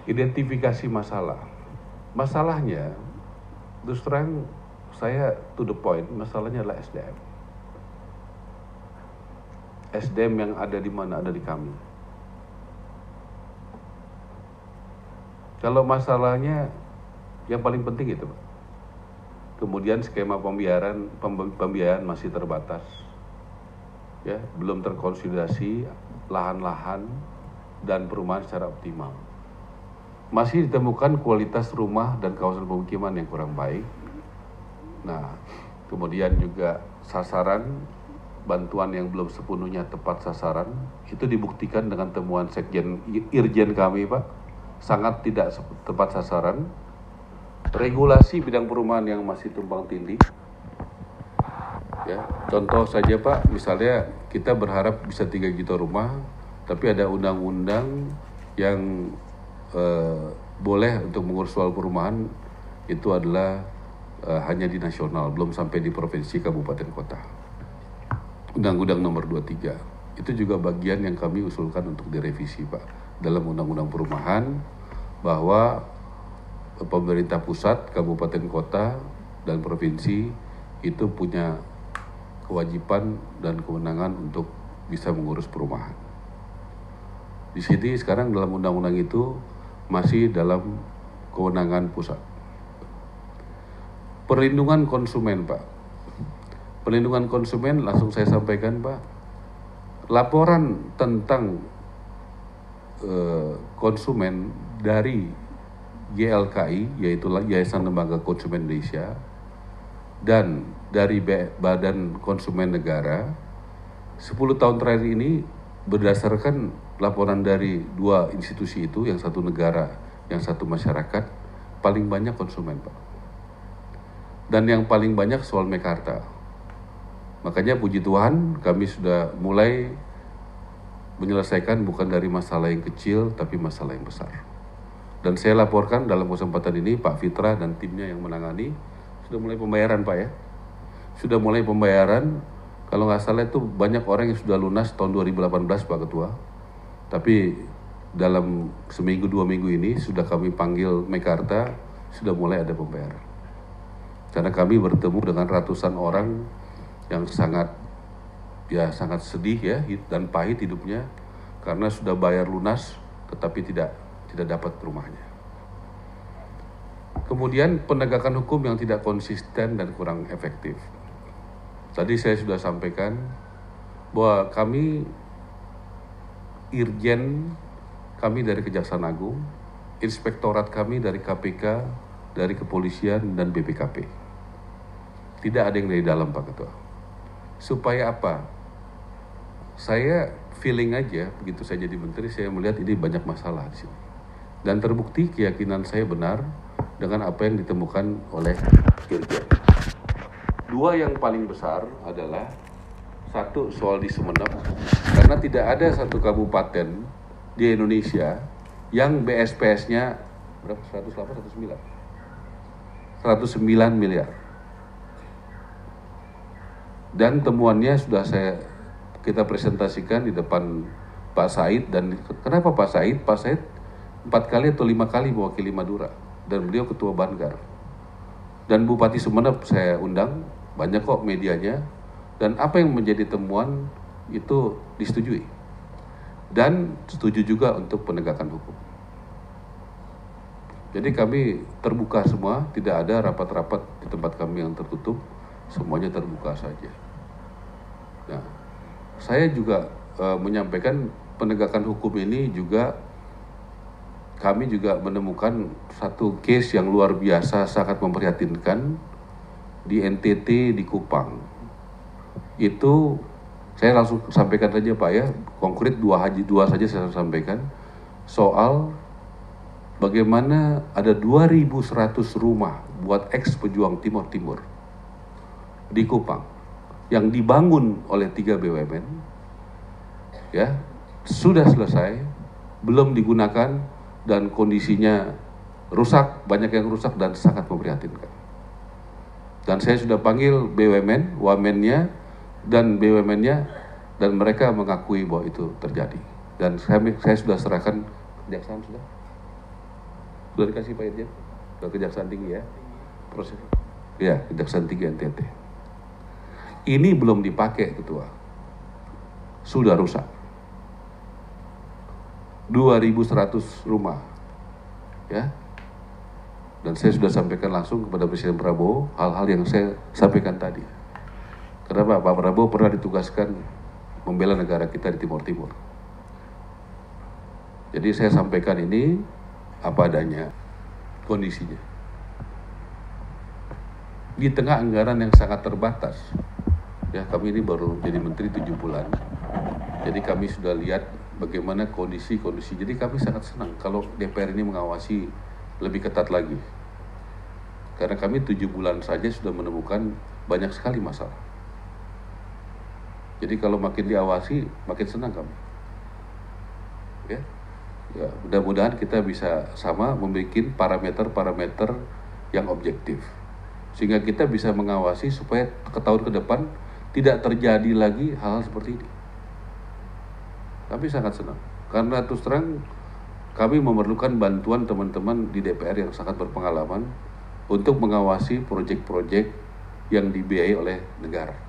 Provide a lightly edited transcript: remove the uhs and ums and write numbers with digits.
Identifikasi masalah. Masalahnya, terus terang saya to the point, masalahnya adalah SDM. SDM yang ada di mana? Ada di kami. Kalau masalahnya yang paling penting itu, Pak. Kemudian skema pembiayaan masih terbatas, ya, belum terkonsolidasi lahan-lahan dan perumahan secara optimal. Masih ditemukan kualitas rumah dan kawasan pemukiman yang kurang baik. Nah, kemudian juga sasaran bantuan yang belum sepenuhnya tepat sasaran, itu dibuktikan dengan temuan Sekjen Irjen kami, Pak, sangat tidak tepat sasaran. Regulasi bidang perumahan yang masih tumpang tindih. Ya, contoh saja Pak, misalnya kita berharap bisa 3 juta rumah, tapi ada undang-undang yang boleh untuk mengurus soal perumahan itu adalah hanya di nasional, belum sampai di provinsi, kabupaten, kota. Undang-undang nomor 23. Itu juga bagian yang kami usulkan untuk direvisi Pak, dalam undang-undang perumahan, bahwa pemerintah pusat, kabupaten, kota, dan provinsi itu punya kewajiban dan kewenangan untuk bisa mengurus perumahan. Di sini sekarang dalam undang-undang itu masih dalam kewenangan pusat. Perlindungan konsumen Pak. Perlindungan konsumen langsung saya sampaikan Pak. Laporan tentang konsumen dari YLKI, yaitu Yayasan Lembaga Konsumen Indonesia, dan dari Badan Konsumen Negara, 10 tahun terakhir ini berdasarkan laporan dari 2 institusi itu, yang satu negara, yang satu masyarakat, paling banyak konsumen Pak. Dan yang paling banyak soal Mekarta. Makanya puji Tuhan kami sudah mulai menyelesaikan bukan dari masalah yang kecil, tapi masalah yang besar. Dan saya laporkan dalam kesempatan ini Pak Fitra dan timnya yang menangani sudah mulai pembayaran Pak ya. Sudah mulai pembayaran, kalau nggak salah itu banyak orang yang sudah lunas tahun 2018 Pak Ketua. Tapi dalam seminggu 2 minggu ini sudah kami panggil Mekarta, sudah mulai ada pembayaran. Karena kami bertemu dengan ratusan orang yang sangat sedih ya dan pahit hidupnya karena sudah bayar lunas tetapi tidak dapat rumahnya. Kemudian penegakan hukum yang tidak konsisten dan kurang efektif. Tadi saya sudah sampaikan bahwa kami Irjen kami dari Kejaksaan Agung, Inspektorat kami dari KPK, dari Kepolisian dan BPKP. Tidak ada yang dari dalam Pak Ketua. Supaya apa? Saya feeling aja begitu saya jadi menteri, saya melihat ini banyak masalah di sini. Dan terbukti keyakinan saya benar dengan apa yang ditemukan oleh Irjen. 2 yang paling besar adalah, satu soal di Sumeneb, karena tidak ada satu kabupaten di Indonesia yang BSPS-nya berapa? 109 miliar. Dan temuannya sudah kita presentasikan di depan Pak Said. Dan kenapa Pak Said? Pak Said 4 kali atau 5 kali mewakili Madura dan beliau ketua Banggar. Dan Bupati Sumeneb saya undang, banyak kok medianya, dan apa yang menjadi temuan itu disetujui dan setuju juga untuk penegakan hukum. Jadi kami terbuka semua, tidak ada rapat-rapat di tempat kami yang tertutup, semuanya terbuka saja. Nah, saya juga menyampaikan penegakan hukum ini juga, kami juga menemukan satu case yang luar biasa sangat memprihatinkan di NTT, di Kupang. Itu saya langsung sampaikan saja Pak ya, konkret 2 saja saya sampaikan, soal bagaimana ada 2.100 rumah buat ex-pejuang Timur Timur di Kupang yang dibangun oleh 3 BUMN, ya, sudah selesai, belum digunakan, dan kondisinya rusak, banyak yang rusak dan sangat memprihatinkan. Dan saya sudah panggil BUMN, Wamennya, dan BUMN-nya, dan mereka mengakui bahwa itu terjadi. Dan saya sudah serahkan kejaksaan sudah. Sudah dikasih Pak Irjen? Ke Kejaksaan Tinggi ya? Proses. Ya, Kejaksaan Tinggi NTT. Ini belum dipakai, Ketua. Sudah rusak. 2.100 rumah. Ya. Dan saya sudah sampaikan langsung kepada Presiden Prabowo hal-hal yang saya sampaikan tadi. Kenapa? Pak Prabowo pernah ditugaskan membela negara kita di Timur Timur. Jadi saya sampaikan ini apa adanya kondisinya. Di tengah anggaran yang sangat terbatas, ya kami ini baru jadi menteri 7 bulan. Jadi kami sudah lihat bagaimana kondisi-kondisi. Jadi kami sangat senang kalau DPR ini mengawasi lebih ketat lagi. Karena kami 7 bulan saja sudah menemukan banyak sekali masalah. Jadi kalau makin diawasi, makin senang kami. Ya, mudah-mudahan kita bisa sama membuat parameter-parameter yang objektif. Sehingga kita bisa mengawasi supaya ke tahun ke depan tidak terjadi lagi hal-hal seperti ini. Kami sangat senang. Karena terus terang kami memerlukan bantuan teman-teman di DPR yang sangat berpengalaman untuk mengawasi proyek-proyek yang dibiayai oleh negara.